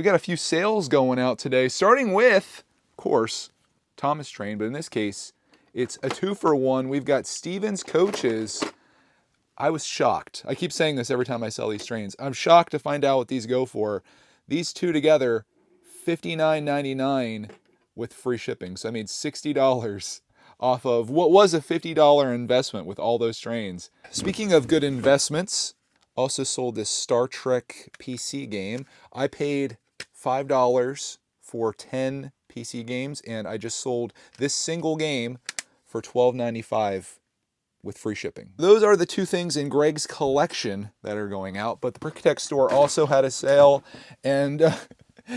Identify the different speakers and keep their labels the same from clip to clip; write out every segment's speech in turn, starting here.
Speaker 1: We got a few sales going out today, starting with, of course, Thomas Train, but in this case, it's a 2-for-1. We've got Stevens coaches. I was shocked. I keep saying this every time I sell these trains. I'm shocked to find out what these go for. These two together, $59.99 with free shipping. So I made $60 off of what was a $50 investment with all those trains. Speaking of good investments, also sold this Star Trek PC game. I paid $5 for 10 PC games, and I just sold this single game for $12.95 with free shipping. Those are the two things in Greg's collection that are going out, but the Brickitect store also had a sale, and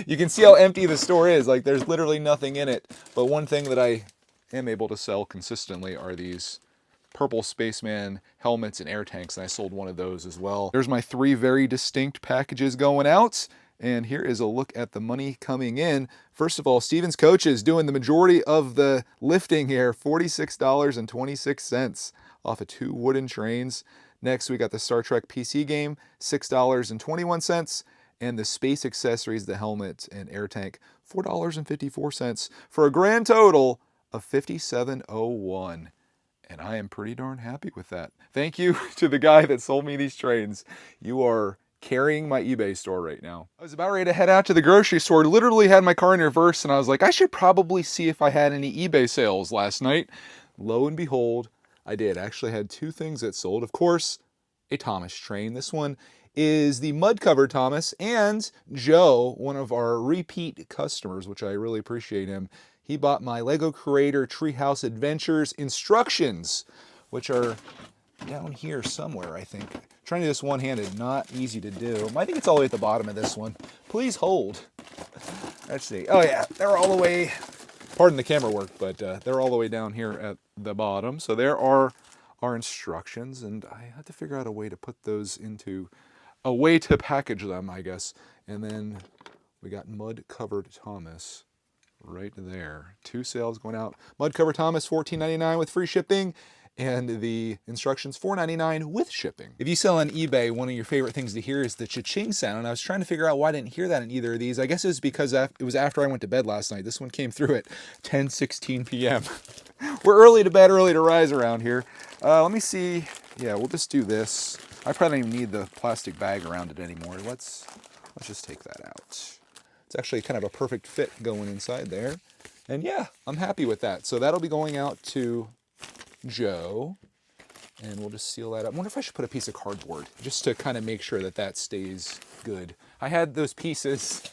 Speaker 1: you can see how empty the store is. Like, there's literally nothing in it. But one thing that I am able to sell consistently are these purple spaceman helmets and air tanks, and I sold one of those as well. There's my 3 very distinct packages going out, and here is a look at the money coming in. First of all, Stevens Coaches doing the majority of the lifting here, $46.26 off of 2 wooden trains. Next, we got the Star Trek PC game, $6.21, and the space accessories, the helmet and air tank, $4.54, for a grand total of $57.01. And I am pretty darn happy with that. Thank you to the guy that sold me these trains. You are carrying my eBay store right now. I was about ready to head out to the grocery store, literally had my car in reverse, and I was like, I should probably see if I had any eBay sales last night. Lo and behold, I did. I actually had 2 things that sold. Of course, a Thomas train. This one is the mud cover Thomas, and Joe, one of our repeat customers, which I really appreciate him. He bought my Lego Creator Treehouse Adventures instructions, which are down here somewhere, I think. Trying to do this one-handed, not easy to do. I think it's all the way at the bottom of this one. Please hold. Let's see. Oh yeah, they're all the way, pardon the camera work, but they're all the way down here at the bottom. So there are our instructions, and I had to figure out a way to put those into, a way to package them, I guess. And then we got Mud Covered Thomas right there. 2 sales going out. Mud Cover Thomas, $14.99 with free shipping, and the instructions $4.99 with shipping. If you sell on eBay, one of your favorite things to hear is the cha-ching sound, and I was trying to figure out why I didn't hear that in either of these. I guess it was because it was after I went to bed last night. This one came through at 10:16 p.m. We're early to bed, early to rise around here. Let me see. Yeah, we'll just do this. I probably don't even need the plastic bag around it anymore. Let's just take that out. It's actually kind of a perfect fit going inside there. And yeah, I'm happy with that. So that'll be going out to Joe, and we'll just seal that up. I wonder if I should put a piece of cardboard just to kind of make sure that that stays good. I had those pieces.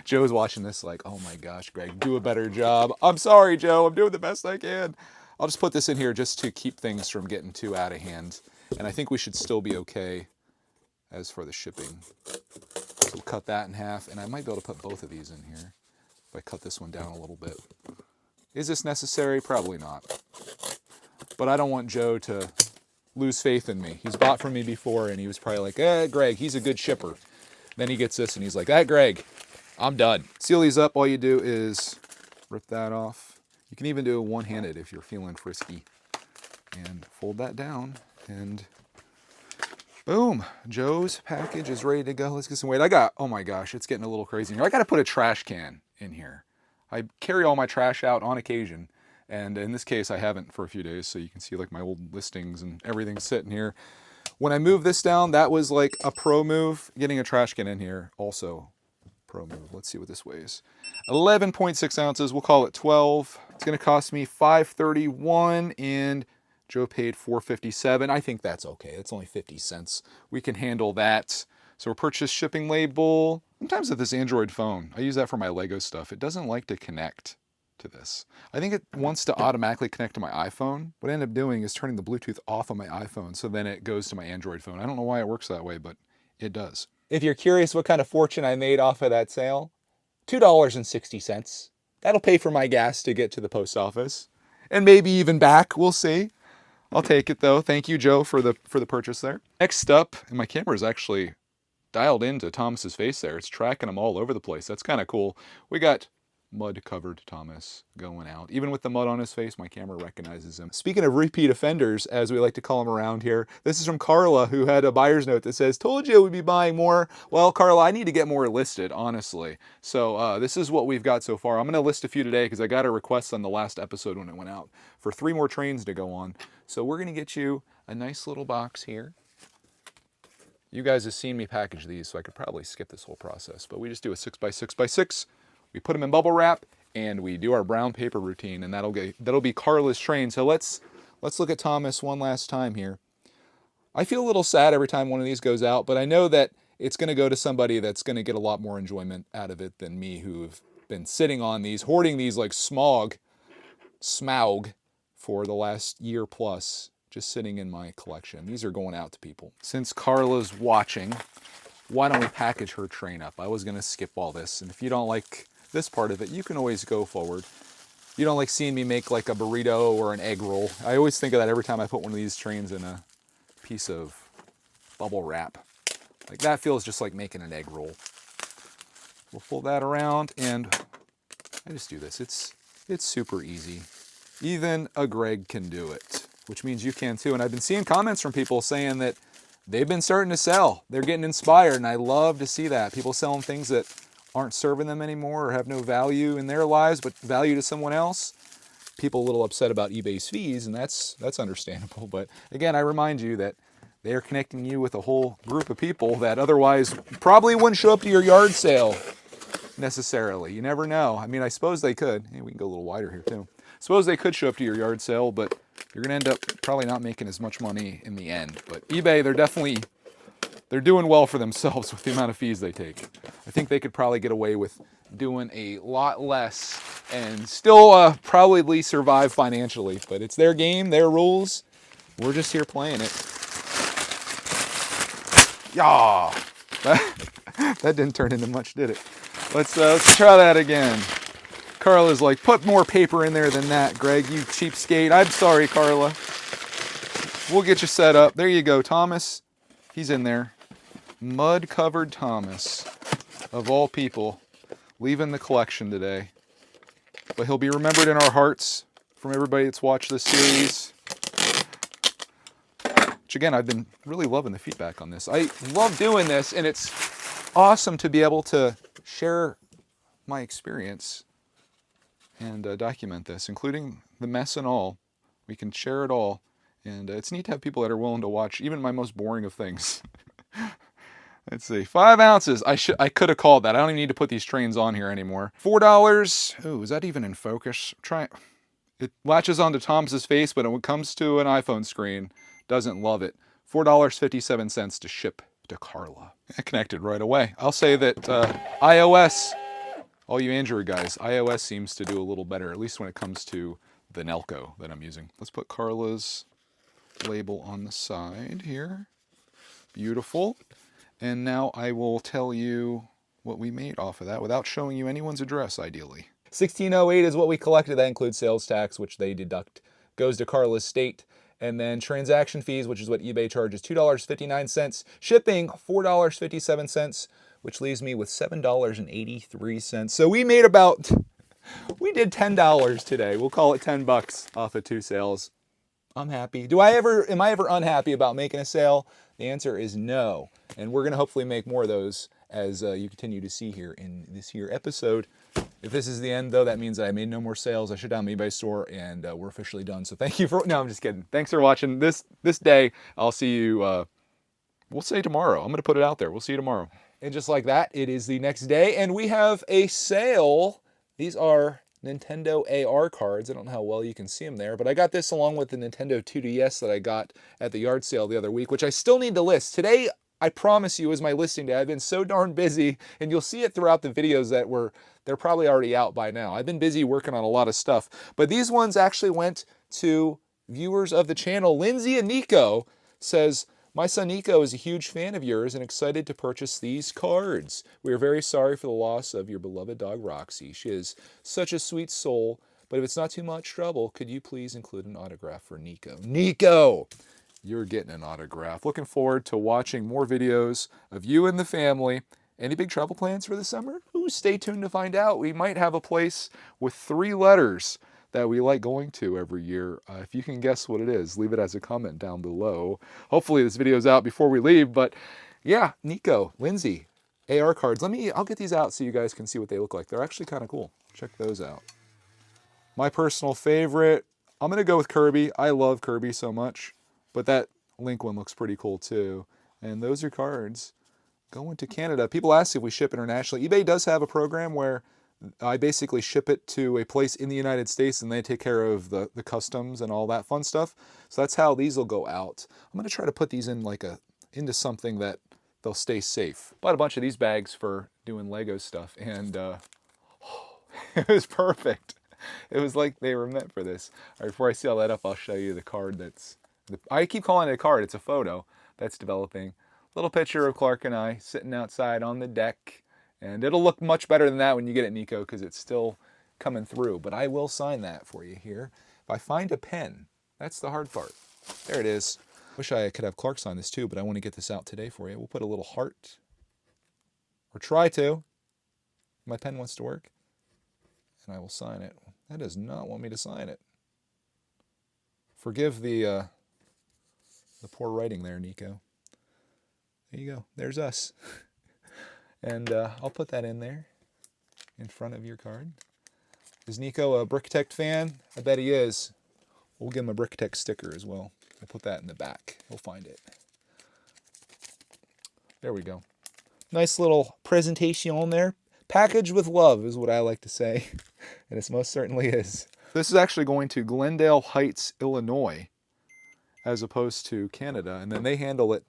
Speaker 1: Joe's watching this like, oh my gosh, Greg, do a better job. I'm sorry, Joe. I'm doing the best I can. I'll just put this in here just to keep things from getting too out of hand. And I think we should still be okay as for the shipping. So we'll cut that in half, and I might be able to put both of these in here if I cut this one down a little bit. Is this necessary? Probably not. But I don't want Joe to lose faith in me. He's bought from me before, and he was probably like, Greg, he's a good shipper. Then he gets this, and he's like, Greg, I'm done. Seal these up. All you do is rip that off. You can even do it one-handed if you're feeling frisky. And fold that down, and boom, Joe's package is ready to go. Let's get some weight. Oh my gosh, it's getting a little crazy in here. I got to put a trash can in here. I carry all my trash out on occasion, and in this case I haven't for a few days, so you can see like my old listings and everything sitting here. When I moved this down, that was like a pro move. Getting a trash can in here, also pro move. Let's see what this weighs. 11.6 ounces, we'll call it 12. It's gonna cost me $5.31, and Joe paid $4.57. I think that's okay. It's only 50 cents. We can handle that. So we'll purchase shipping label. Sometimes with this Android phone, I use that for my Lego stuff. It doesn't like to connect to this. I think it wants to automatically connect to my iPhone. What I end up doing is turning the Bluetooth off on my iPhone, so then it goes to my Android phone. I don't know why it works that way, but it does. If you're curious what kind of fortune I made off of that sale, $2.60. That'll pay for my gas to get to the post office, and maybe even back. We'll see. I'll take it though. Thank you, Joe, for the purchase there. Next up, and my camera is actually dialed into Thomas's face there. It's tracking them all over the place. That's kind of cool. We got mud-covered Thomas going out. Even with the mud on his face, my camera recognizes him. Speaking of repeat offenders, as we like to call them around here, this is from Carla, who had a buyer's note that says, told you we'd be buying more. Well, Carla, I need to get more listed, honestly. So this is what we've got so far. I'm going to list a few today because I got a request on the last episode when it went out for 3 more trains to go on. So we're going to get you a nice little box here. You guys have seen me package these, so I could probably skip this whole process, but we just do a 6x6x6. We put them in bubble wrap, and we do our brown paper routine, and that'll be Carla's train. So let's look at Thomas one last time here. I feel a little sad every time one of these goes out, but I know that it's going to go to somebody that's going to get a lot more enjoyment out of it than me, who've been sitting on these, hoarding these like smaug, for the last year plus, just sitting in my collection. These are going out to people. Since Carla's watching, why don't we package her train up? I was going to skip all this, and if you don't like this part of it, you can always go forward. You don't like seeing me make like a burrito or an egg roll. I always think of that every time I put one of these trains in a piece of bubble wrap. Like that feels just like making an egg roll. We'll pull that around, and I just do this. It's super easy. Even a Greg can do it, which means you can too. And I've been seeing comments from people saying that they've been starting to sell. They're getting inspired, and I love to see that. People selling things that aren't serving them anymore or have no value in their lives but value to someone else. People a little upset about eBay's fees, and that's understandable. But again, I remind you that they are connecting you with a whole group of people that otherwise probably wouldn't show up to your yard sale necessarily. You never know. I mean, I suppose they could. Hey, we can go a little wider here too. Suppose they could show up to your yard sale, but you're going to end up probably not making as much money in the end. But eBay, they're doing well for themselves with the amount of fees they take. I think they could probably get away with doing a lot less and still probably survive financially. But it's their game, their rules. We're just here playing it. Yeah, that didn't turn into much, did it? Let's try that again. Carla's like, put more paper in there than that, Greg, you cheapskate. I'm sorry, Carla. We'll get you set up. There you go, Thomas. He's in there. Mud-covered Thomas, of all people, leaving the collection today. But he'll be remembered in our hearts from everybody that's watched this series. Which, again, I've been really loving the feedback on this. I love doing this, and it's awesome to be able to share my experience and document this, including the mess and all. We can share it all, and it's neat to have people that are willing to watch even my most boring of things. Let's see, 5 ounces. I could have called that. I don't even need to put these trains on here anymore. $4. Oh, is that even in focus? It latches onto Thomas's face, but when it comes to an iPhone screen, doesn't love it. $4.57 to ship to Carla. It connected right away. I'll say that iOS, all you Android guys, iOS seems to do a little better, at least when it comes to the Nelco that I'm using. Let's put Carla's label on the side here. Beautiful. And now I will tell you what we made off of that without showing you anyone's address, ideally. $16.08 is what we collected. That includes sales tax, which they deduct, goes to Carla's state. And then transaction fees, which is what eBay charges, $2.59. Shipping, $4.57, which leaves me with $7.83. So we did $10 today. We'll call it $10 off of 2 sales. I'm happy. Am I ever unhappy about making a sale? The answer is no. And we're going to hopefully make more of those as you continue to see here in this here episode. If this is the end, though, that means that I made no more sales. I shut down the eBay store, and we're officially done. So thank you for... No, I'm just kidding. Thanks for watching this day. I'll see you... we'll say tomorrow. I'm going to put it out there. We'll see you tomorrow. And just like that, it is the next day, and we have a sale. These are Nintendo AR cards. I don't know how well you can see them there, but I got this along with the Nintendo 2DS that I got at the yard sale the other week, which I still need to list. Today, I promise you, is my listing day. I've been so darn busy, and you'll see it throughout the videos they're probably already out by now. I've been busy working on a lot of stuff, but these ones actually went to viewers of the channel. Lindsay and Nico says, my son Nico is a huge fan of yours and excited to purchase these cards. We are very sorry for the loss of your beloved dog Roxy. She is such a sweet soul, but if it's not too much trouble, could you please include an autograph for Nico? Nico! You're getting an autograph. Looking forward to watching more videos of you and the family. Any big travel plans for the summer? Stay tuned to find out. We might have a place with 3 letters that we like going to every year. If you can guess what it is, leave it as a comment down below. Hopefully this video's out before we leave, but yeah, Nico, Lindsay, AR cards. I'll get these out so you guys can see what they look like. They're actually kind of cool. Check those out. My personal favorite, I'm going to go with Kirby. I love Kirby so much, but that Link one looks pretty cool too. And those are cards going to Canada. People ask if we ship internationally. eBay does have a program where I basically ship it to a place in the United States and they take care of the customs and all that fun stuff. So that's how these will go out. I'm going to try to put these in into something that they'll stay safe. Bought a bunch of these bags for doing Lego stuff, and it was perfect. It was like they were meant for this. All right, before I seal that up, I'll show you the card I keep calling it a card. It's a photo that's developing. Little picture of Clark and I sitting outside on the deck. And it'll look much better than that when you get it, Nico, because it's still coming through. But I will sign that for you here. If I find a pen, that's the hard part. There it is. Wish I could have Clark sign this too, but I want to get this out today for you. We'll put a little heart, or try to. My pen wants to work, and I will sign it. That does not want me to sign it. Forgive the poor writing there, Nico. There you go. There's us. And I'll put that in there, in front of your card. Is Nico a Bricktech fan? I bet he is. We'll give him a Bricktech sticker as well. I'll put that in the back. We'll find it. There we go. Nice little presentation on there. Packaged with love is what I like to say. And it most certainly is. This is actually going to Glendale Heights, Illinois, as opposed to Canada. And then they handle it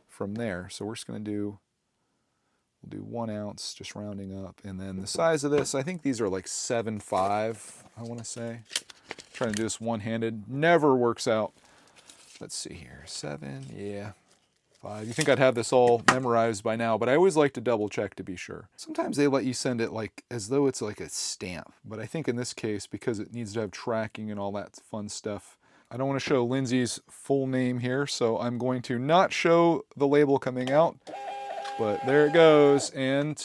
Speaker 1: from there. So we're just going to we'll do 1 ounce, just rounding up. And then the size of this, I think these are like 7.5, I want to say. Trying to do this one-handed. Never works out. Let's see here. 7, yeah. 5. You think I'd have this all memorized by now, but I always like to double check to be sure. Sometimes they let you send it like as though it's like a stamp. But I think in this case, because it needs to have tracking and all that fun stuff, I don't want to show Lindsay's full name here, so I'm going to not show the label coming out. But there it goes, and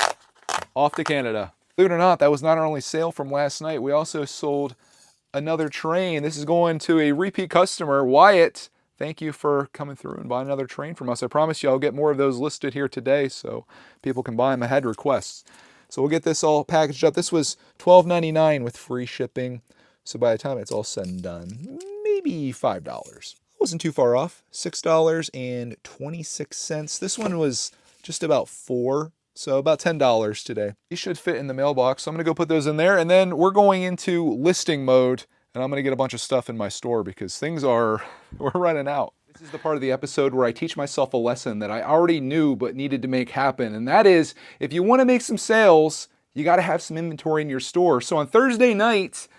Speaker 1: off to Canada. Believe it or not, that was not our only sale from last night. We also sold another train. This is going to a repeat customer, Wyatt. Thank you for coming through and buying another train from us. I promise you I'll get more of those listed here today so people can buy them. I had requests. So we'll get this all packaged up. This was $12.99 with free shipping. So by the time it's all said and done, maybe $5. Wasn't too far off. $6.26. This one was just about $4, so about $10 today. These should fit in the mailbox, so I'm gonna go put those in there, and then we're going into listing mode, and I'm gonna get a bunch of stuff in my store because we're running out. This is the part of the episode where I teach myself a lesson that I already knew but needed to make happen, and that is, if you wanna make some sales, you gotta have some inventory in your store. So on Thursday night,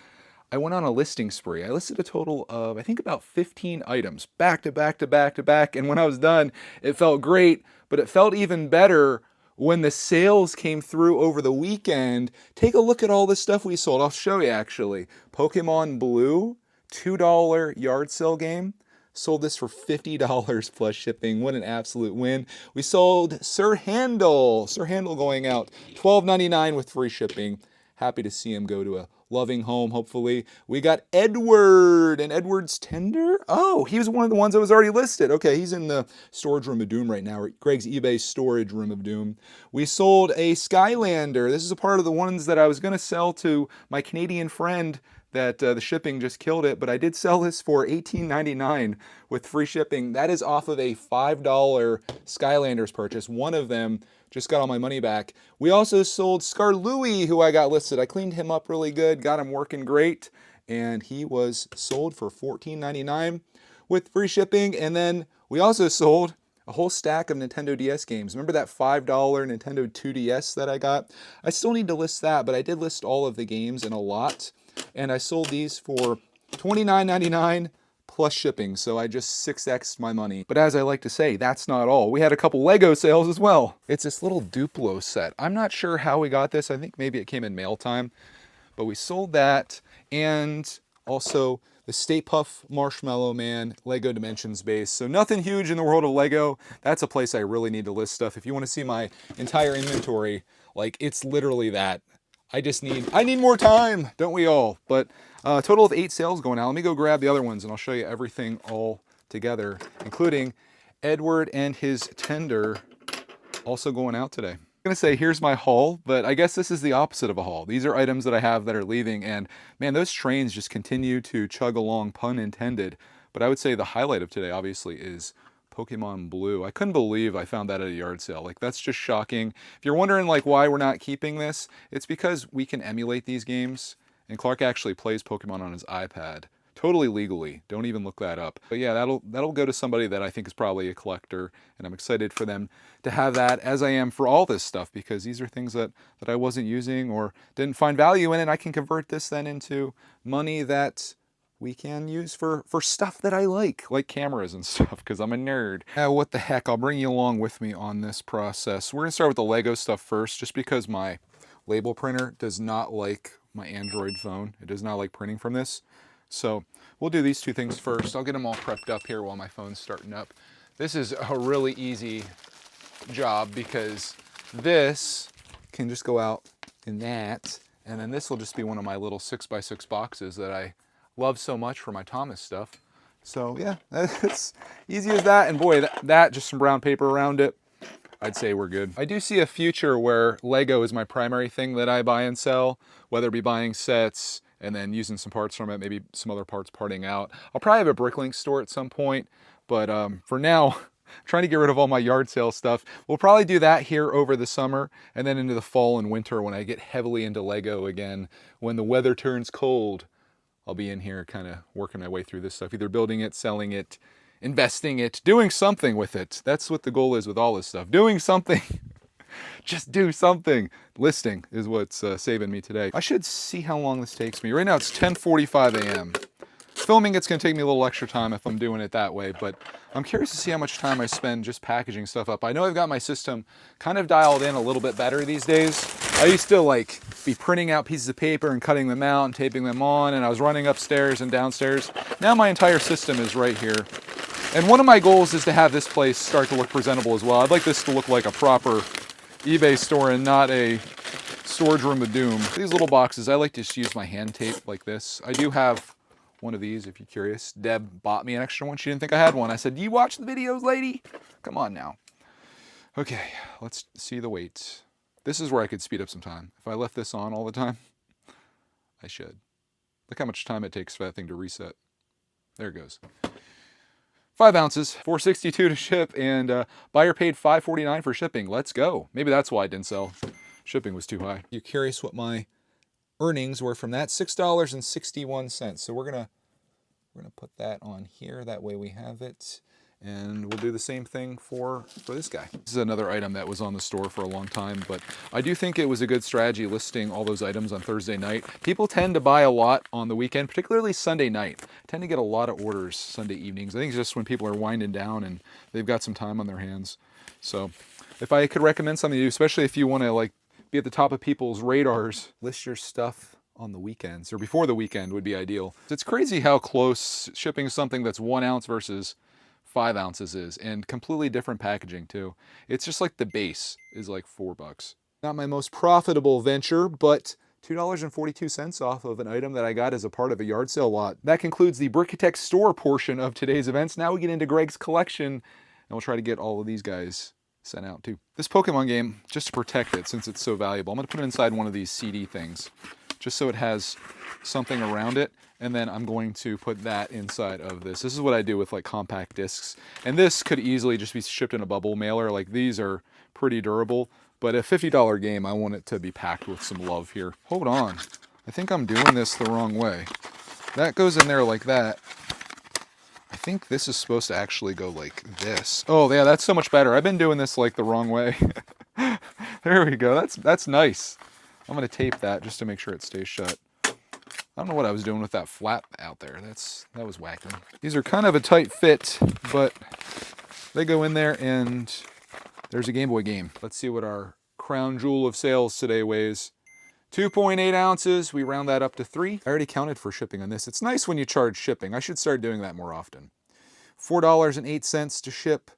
Speaker 1: I went on a listing spree. I listed a total of, I think, about 15 items, back to back to back to back. And when I was done, it felt great, but it felt even better when the sales came through over the weekend. Take a look at all the stuff we sold. I'll show you, actually. Pokemon Blue, $2 yard sale game. Sold this for $50 plus shipping. What an absolute win. We sold Sir Handle going out, $12.99 with free shipping. Happy to see him go to a loving home, hopefully. We got Edward, and Edward's Tender. Oh, he was one of the ones that was already listed. Okay, he's in the storage room of doom right now, Greg's eBay storage room of doom. We sold a Skylander. This is a part of the ones that I was going to sell to my Canadian friend that the shipping just killed it, but I did sell this for $18.99 with free shipping. That is off of a $5 Skylanders purchase. One of them just got all my money back. We also sold Skarloui, who I got listed. I cleaned him up really good, got him working great, and he was sold for $14.99 with free shipping. And then we also sold a whole stack of Nintendo DS games. Remember that $5 Nintendo 2DS that I got? I still need to list that, but I did list all of the games in a lot. And I sold these for $29.99 plus shipping, so I just 6x'd my money. But as I like to say, that's not all. We had a couple Lego sales as well. It's this little Duplo set. I'm not sure how we got this. I think maybe it came in mail time. But we sold that, and also the Stay Puft Marshmallow Man Lego Dimensions base. So nothing huge in the world of Lego. That's a place I really need to list stuff. If you want to see my entire inventory, Like, it's literally that. I need more time, don't we all? But a total of 8 sales going out. Let me go grab the other ones and I'll show you everything all together, including Edward and his tender also going out today. I'm gonna say here's my haul, but I guess this is the opposite of a haul. These are items that I have that are leaving, and man, those trains just continue to chug along, pun intended. But I would say the highlight of today obviously is Pokemon Blue. I couldn't believe I found that at a yard sale. Like, that's just shocking. If you're wondering like why we're not keeping this, it's because we can emulate these games, and Clark actually plays Pokemon on his iPad. Totally legally. Don't even look that up. But yeah, that'll go to somebody that I think is probably a collector, and I'm excited for them to have that, as I am for all this stuff, because these are things that I wasn't using or didn't find value in, and I can convert this then into money that we can use for stuff that I like cameras and stuff, because I'm a nerd. What the heck, I'll bring you along with me on this process. We're gonna start with the Lego stuff first, just because my label printer does not like my Android phone. It does not like printing from this. So we'll do these 2 things first. I'll get them all prepped up here while my phone's starting up. This is a really easy job because this can just go out in that, and then this will just be one of my little 6x6 boxes that I love so much for my Thomas stuff. So yeah, it's easy as that, and boy, that just some brown paper around it, I'd say we're good. I do see a future where Lego is my primary thing that I buy and sell, whether it be buying sets and then using some parts from it, maybe some other parts parting out. I'll probably have a Bricklink store at some point, but for now, I'm trying to get rid of all my yard sale stuff. We'll probably do that here over the summer, and then into the fall and winter when I get heavily into Lego again. When the weather turns cold, I'll be in here kind of working my way through this stuff, either building it, selling it, investing it, doing something with it. That's what the goal is with all this stuff. Doing something. Just do something. Listing is what's saving me today. I should see how long this takes me. Right now it's 10:45 a.m. Filming, it's going to take me a little extra time if I'm doing it that way, but I'm curious to see how much time I spend just packaging stuff up. I know I've got my system kind of dialed in a little bit better these days. I used to like be printing out pieces of paper and cutting them out and taping them on, and I was running upstairs and downstairs. Now my entire system is right here. And one of my goals is to have this place start to look presentable as well. I'd like this to look like a proper eBay store and not a storage room of doom. These little boxes, I like to just use my hand tape like this. I do have one of these, if you're curious. Deb bought me an extra one. She didn't think I had one. I said, "Do you watch the videos, lady? Come on now." Okay, let's see the weight. This is where I could speed up some time. If I left this on all the time, I should. Look how much time it takes for that thing to reset. There it goes. 5 ounces, $4.62 to ship, and buyer paid $5.49 for shipping. Let's go. Maybe that's why it didn't sell. Shipping was too high. You're curious what my earnings were from that? $6.61. So we're gonna put that on here. That way we have it, and we'll do the same thing for this guy. This is another item that was on the store for a long time, but I do think it was a good strategy listing all those items on Thursday night. People tend to buy a lot on the weekend, particularly Sunday night. Tend to get a lot of orders Sunday evenings. I think it's just when people are winding down and they've got some time on their hands. So if I could recommend something to you, especially if you want to like be at the top of people's radars, list your stuff on the weekends, or before the weekend would be ideal. It's crazy how close shipping something that's 1 ounce versus 5 ounces is, and completely different packaging too. It's just like the base is like $4. Not my most profitable venture, but $2.42 off of an item that I got as a part of a yard sale lot. That concludes the Brickitect store portion of today's events. Now we get into Greg's collection, and we'll try to get all of these guys sent out too. This Pokemon game, just to protect it since it's so valuable, I'm going to put it inside one of these CD things, just so it has something around it, and then I'm going to put that inside of this. This is what I do with like compact discs, and this could easily just be shipped in a bubble mailer. Like, these are pretty durable, but a $50 game, I want it to be packed with some love here. Hold on, I think I'm doing this the wrong way. That goes in there like that. I think this is supposed to actually go like this. Oh yeah, that's so much better. I've been doing this like the wrong way. There we go. That's nice. I'm gonna tape that just to make sure it stays shut. I don't know what I was doing with that flap out there. That was whacking. These are kind of a tight fit, but they go in there, and there's a Game Boy game. Let's see what our crown jewel of sales today weighs. 2.8 ounces, we round that up to 3. I already counted for shipping on this. It's nice when you charge shipping. I should start doing that more often. $4.08 to ship.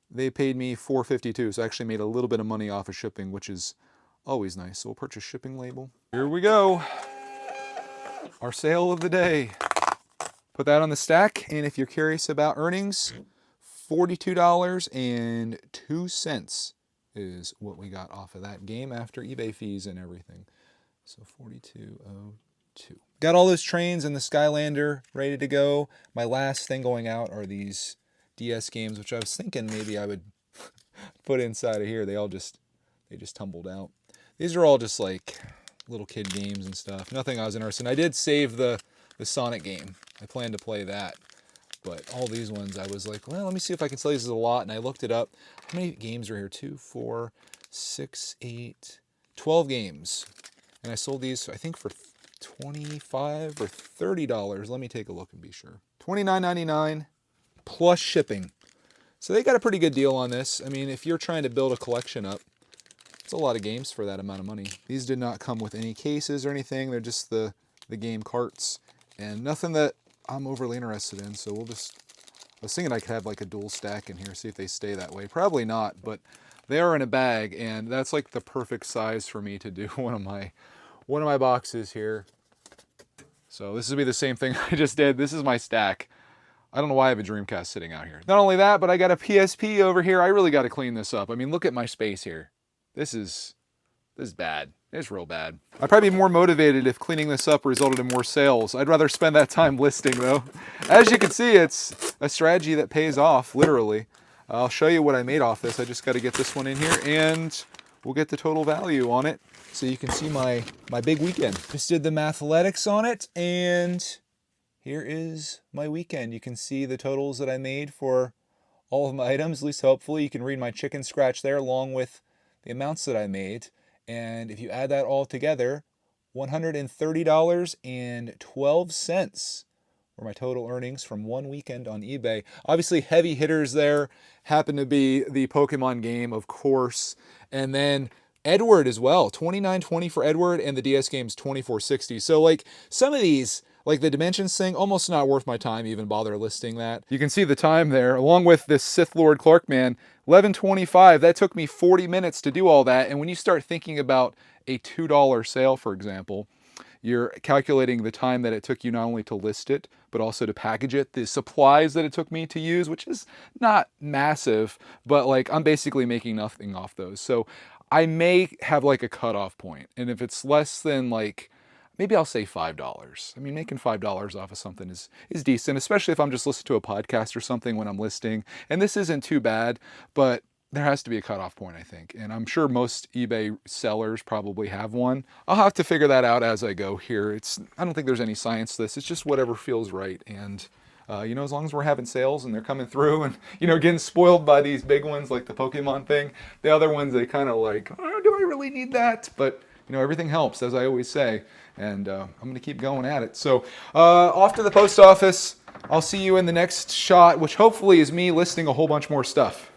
Speaker 1: They paid me $4.52, so I actually made a little bit of money off of shipping, which is Always nice. So we'll purchase shipping label. Here we go. Our sale of the day. Put that on the stack, and if you're curious about earnings, $42.02 is what we got off of that game after eBay fees and everything. So $42.02. Got all those trains and the Skylander ready to go. My last thing going out are these DS games, which I was thinking maybe I would put inside of here. They just tumbled out. These are all just like little kid games and stuff. Nothing I was interested in. I did save the Sonic game. I plan to play that. But all these ones, I was like, well, let me see if I can sell these a lot. And I looked it up. How many games are here? 2, 4, 6, 8, 12 games. And I sold these, I think, for $25 or $30. Let me take a look and be sure. $29.99 plus shipping. So they got a pretty good deal on this. I mean, if you're trying to build a collection up, it's a lot of games for that amount of money. These did not come with any cases or anything. They're just the game carts and nothing that I'm overly interested in. So I was thinking I could have like a dual stack in here, see if they stay that way. Probably not, but they are in a bag, and that's like the perfect size for me to do one of my boxes here. So this will be the same thing I just did. This is my stack. I don't know why I have a Dreamcast sitting out here. Not only that, but I got a PSP over here. I really got to clean this up. I mean, look at my space here. This is bad. It's real bad. I'd probably be more motivated if cleaning this up resulted in more sales. I'd rather spend that time listing though. As you can see, it's a strategy that pays off, literally. I'll show you what I made off this. I just got to get this one in here and we'll get the total value on it. So you can see my big weekend. Just did the mathletics on it, and here is my weekend. You can see the totals that I made for all of my items, at least hopefully. You can read my chicken scratch there along with the amounts that I made. And if you add that all together, $130.12 were my total earnings from one weekend on eBay. Obviously, heavy hitters there happen to be the Pokemon game, of course, and then Edward as well, $29.20 for Edward, and the DS game's $24.60. So like some of these, like the Dimensions thing, almost not worth my time even bother listing that. You can see the time there, along with this Sith Lord Clarkman, 11:25. That took me 40 minutes to do all that. And when you start thinking about a $2 sale, for example, you're calculating the time that it took you not only to list it, but also to package it, the supplies that it took me to use, which is not massive, but like I'm basically making nothing off those. So I may have like a cutoff point. And if it's less than like, maybe I'll say $5. I mean, making $5 off of something is decent, especially if I'm just listening to a podcast or something when I'm listing. And this isn't too bad, but there has to be a cutoff point, I think. And I'm sure most eBay sellers probably have one. I'll have to figure that out as I go here. I don't think there's any science to this. It's just whatever feels right. And as long as we're having sales and they're coming through and, getting spoiled by these big ones like the Pokemon thing, the other ones, they kind of like, oh, do I really need that? But, everything helps, as I always say. And I'm going to keep going at it. So off to the post office. I'll see you in the next shot, which hopefully is me listing a whole bunch more stuff.